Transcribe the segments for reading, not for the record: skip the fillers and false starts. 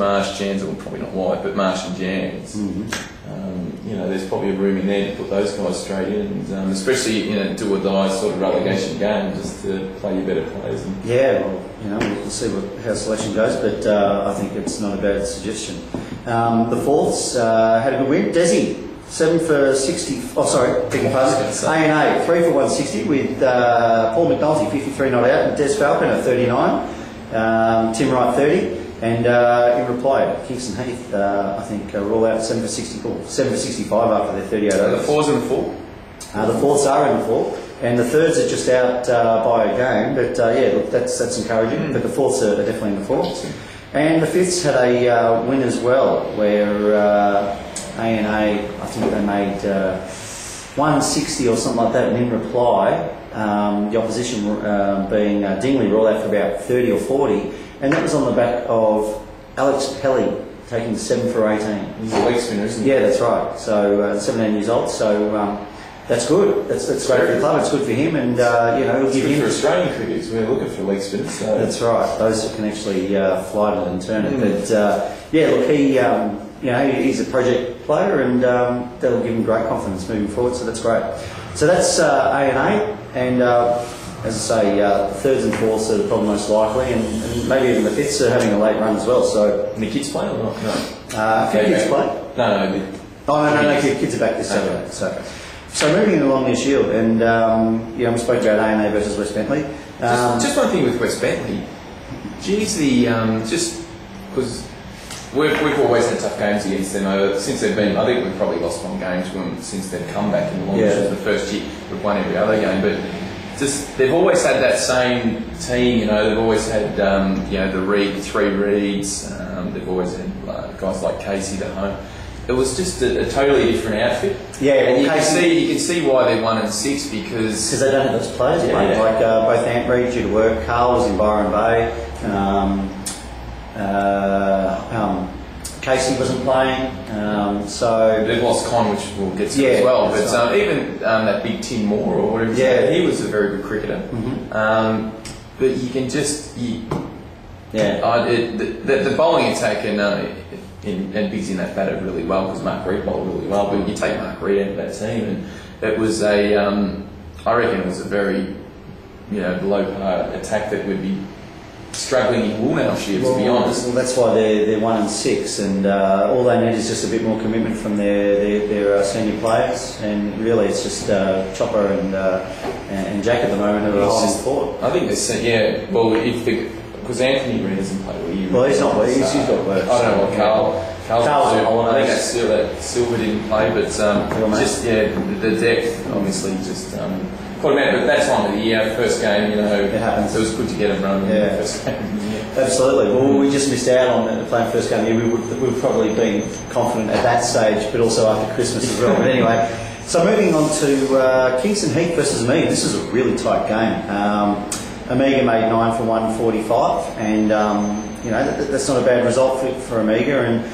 Marsh, Jans, well, probably not White, but Marsh and Jans. You know, there's probably a room in there to put those guys straight in, and especially in a do or die sort of relegation game, just to play your better players. Yeah, well, you know, we'll see how selection goes, but I think it's not a bad suggestion. The Fourths had a good win. Desi, 7 for 60. Oh, sorry, beg your pardon. A&A, 3 for 160 with Paul McNulty, 53 not out, and Des Falconer, 39. Tim Wright, 30. And in reply, Kingston Heath, I think, were all out 7 for 64, 7 for 65 after their 38 overs. The Fours and the Four? The Fourths are in the Four, and the Thirds are just out by a game. But yeah, look, that's encouraging. But the Fourths are definitely in the Four. And the Fifths had a win as well, where A&A, I think they made 160 or something like that. And in reply, the opposition being Dingley, were all out for about 30 or 40. And that was on the back of Alex Pelly taking 7 for 18. He's a leg spinner, isn't he? Yeah, that's right. So 17 years old. So that's good. That's great for the club. It's good for him, and you know, it'll give him. For Australian cricketers, we're looking for leg spinners. So. That's right. Those that can actually fly it and turn it. But yeah, look, he you know, he's a project player, and that'll give him great confidence moving forward. So that's great. So that's A&A, and as I say, the Thirds and Fourths are probably most likely, and maybe even the Fifths are having a late run as well. So the kids play or not? No. A few kids play. No. Kids are back this Saturday. So moving along this Shield, and you know, we spoke about A&A versus West Bentley. Just one thing with West Bentley. Geez, just because we've always had tough games against them since they've been. I think we've probably lost one game to them since they've come back in the long. Which was the first year we've won every other game, but. Just they've always had that same team, you know. They've always had you know, the three Reeds. They've always had guys like Casey at home. It was just a totally different outfit. Yeah, and you can see why they're 1 and 6 because they don't have those players. Yeah. Like both Ant Reed due to work. Carl was in Byron Bay. Casey wasn't playing, so they've lost Con, which we'll get to as well. But even that big Tim Moore or whatever, he was a very good cricketer. But you can just the bowling attack and Biggs in that batted really well because Mark Reed bowled really well. But you take Mark Reed out of that team, and it was I reckon it was a very low par attack that would be struggling in Woolnow Shields, to be honest. Well, that's why they're 1 and 6, and all they need is just a bit more commitment from their senior players, and really it's just Chopper and Jack at the moment are holding forward. I think there's well, because Anthony Reed hasn't played well, he's not. He's got work. I don't know what Carl's on. I think that Silver didn't play, but the depth obviously just. But that time of the year, first game, it happens. It was good to get them running. Yeah, first game. Absolutely. Well, we just missed out on playing first game. Yeah, we would probably been confident at that stage, but also after Christmas as well. But anyway, so moving on to Kingston Heath versus Amiga. This is a really tight game. Amiga made 9 for 145, and that's not a bad result for Amiga. And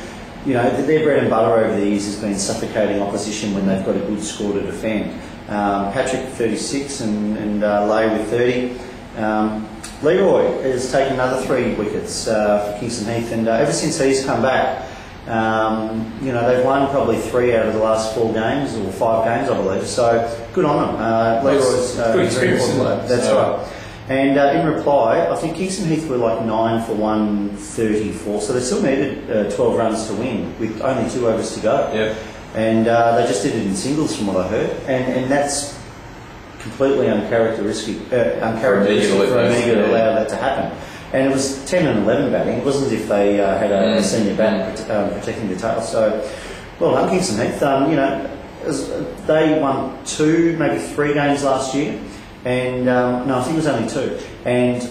their bread and butter over the years has been suffocating opposition when they've got a good score to defend. Patrick 36 and Lay with 30. Leroy has taken another 3 wickets for Kingston Heath, and ever since he's come back, they've won probably 3 out of the last 4 games or 5 games, I believe. So good on them. Leroy's good experience. That's right. And in reply, I think Kingston Heath were like 9 for 134, so they still needed 12 runs to win with only 2 overs to go. Yep. And they just did it in singles, from what I heard, and that's completely uncharacteristic for Amiga to allow that to happen. And it was 10 and 11 batting. It wasn't as if they had a senior bat protecting the tail. So, well done, Kingston Heath. They won 2, maybe 3 games last year, and no, I think it was only 2. And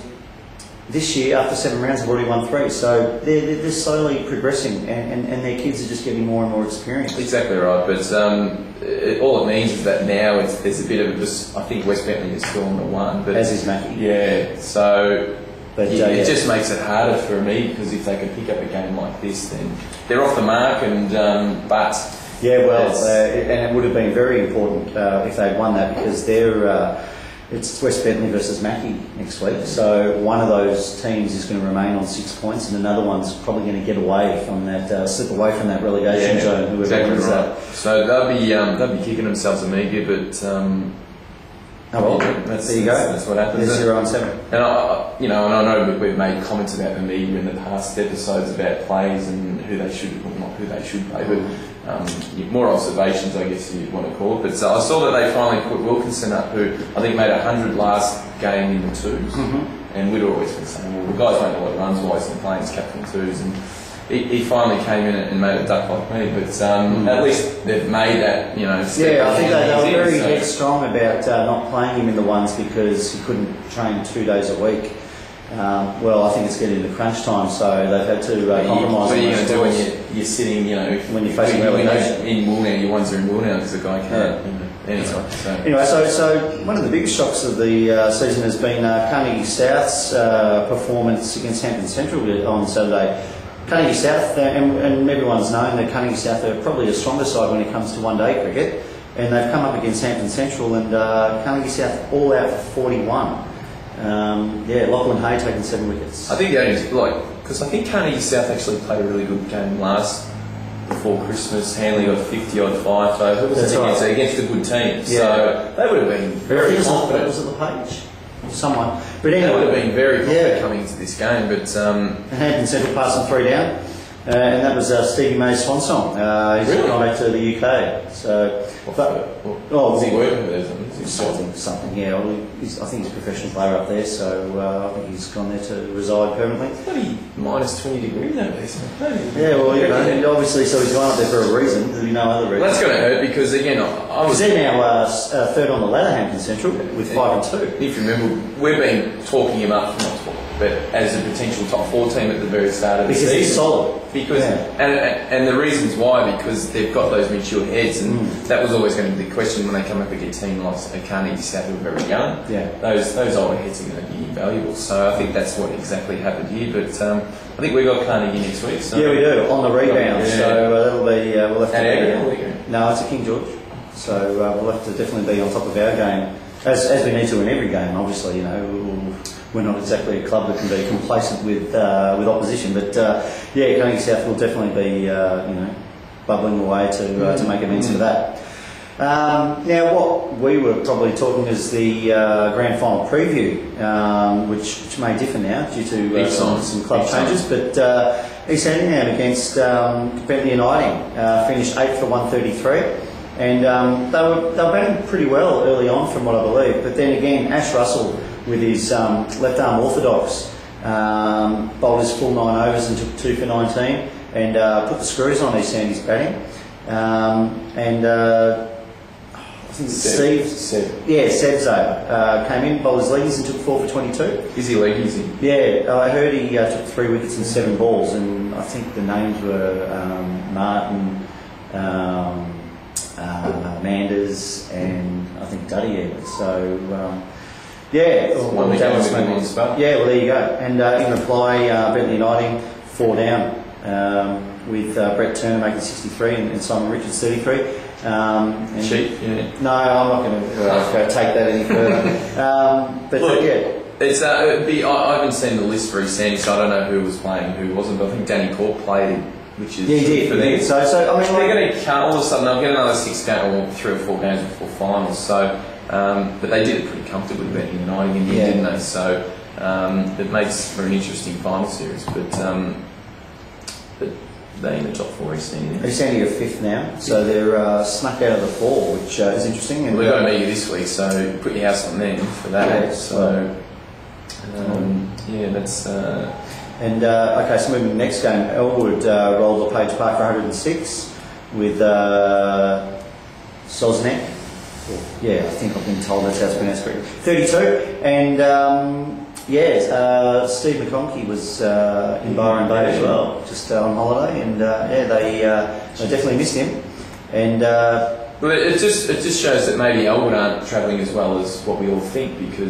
this year, after 7 rounds, they've already won 3. So they're slowly progressing, and their kids are just getting more and more experience. Exactly right. But all it means is that now there's a bit of this. I think West Bentley is still on the 1, but as is Mackie. Yeah. So it just makes it harder for me, because if they can pick up a game like this, then they're off the mark. And but yeah, well, and it would have been very important if they'd won that, because they're. It's West Bentley versus Mackie next week. So one of those teams is going to remain on 6 points, and another one's probably going to get away from that, slip away from that relegation zone. Whoever Exactly wins right. that. So they'll be kicking themselves a meager, but There you go. That's what happens. There's 0-7. And I know we've made comments about the media in the past episodes about plays and who they should, well, not who they should play, but more observations, I guess you want to call it. But I saw that they finally put Wilkinson up, who I think made 100 last game in the twos. And we'd always been saying, well, the guy's made a lot of runs while he's been playing his captain twos, and he finally came in and made a duck like me. But at least they've made that, step. Yeah, I think they were very headstrong about not playing him in the ones because he couldn't train 2 days a week. Well, I think it's getting into crunch time, so they've had to compromise. What are you going to do when you're sitting, when you're facing relegation? In Woolnow, your ones are in Woolnow because the guy can't. Anyway, so one of the biggest shocks of the season has been Carnegie South's performance against Hampton Central on Saturday. Carnegie South, and everyone's known that Carnegie South are probably a stronger side when it comes to one-day cricket, and they've come up against Hampton Central, and Carnegie South all out for 41. Lachlan Hay taking 7 wickets. I think because I think Carnegie South actually played a really good game before Christmas. Hanley got 50 odd 5, so it was against a good team. So they would have been very confident. Was it the page? Someone. But anyway, they would have been very confident coming into this game. But Hampton Central passed them 3 down. And that was Stevie May's swan song. He's gone back to the UK. So, was he working with them? Something. Yeah. I think he's a professional player up there, so I think he's gone there to reside permanently. Bloody minus 20 degrees over there. Yeah, well, and obviously, so he's gone up there for a reason. There'll be no other reason. Well, that's going to hurt because again, I was. They're now third on the ladder, Hampton Central, with 5 and 2. If you remember, we've been talking him up, but as a potential top 4 team at the very start of the season. Because he's solid. Because and the reasons why, because they've got those mature heads, and that was always going to be the question when they come up against a team like Carnegie South who are very young. Yeah. Those older heads are going to be invaluable. So I think that's what exactly happened here. But I think we got Carnegie next week. So. Yeah, we do on the rebound. Yeah. So that'll be we'll have to. No, it's a King George. So we'll have to definitely be on top of our game, as we need to in every game. Obviously, we're not exactly a club that can be complacent with opposition, but Carnegie South will definitely be bubbling away to make amends for that. Now, what we were probably talking is the grand final preview, which may differ now due to some club changes, but East Anningham against Bentley Uniting finished 8th for 133. And they were batting pretty well early on, from what I believe. But then again, Ash Russell, with his left arm orthodox, bowled his full 9 overs and took 2 for 19, and put the screws on East Andy's batting. I think Sebzo came in, bowled his leggies and took 4 for 22. Is he leggies? Yeah, I heard he took 3 wickets and 7 balls, and I think the names were Martin. Manders and I think Duddy even. So well, there you go. And in reply, Bentley Uniting 4 down with Brett Turner making 63 and Simon Richards 33. Cheap, yeah. No, I'm not going to take that any further. But look, it's I haven't seen the list for East Andy, so I don't know who was playing and who wasn't. But I think Danny Corp played. Which is he did. For them. So I mean, they're going to all of a sudden they'll get another 6 games or 3 or 4 games before finals. So, but they did it pretty comfortably, Bentley Uniting in the end, didn't they? So it makes for an interesting final series. But they're in the top 4. East Andy. East Andy are 5th now, so they're snuck out of the 4, which is interesting. And they've got to meet you this week, so put your house on them for that. Yeah, so that's. And so moving to the next game, Elwood rolled to Page Park for 106 with Sosnek. Yeah, I think I've been told that's how it's pronounced correctly. 32, and Steve McConkey was in Byron Bay as well, just on holiday, and they definitely missed him. And well, it just shows that maybe Elwood aren't travelling as well as what we all think, because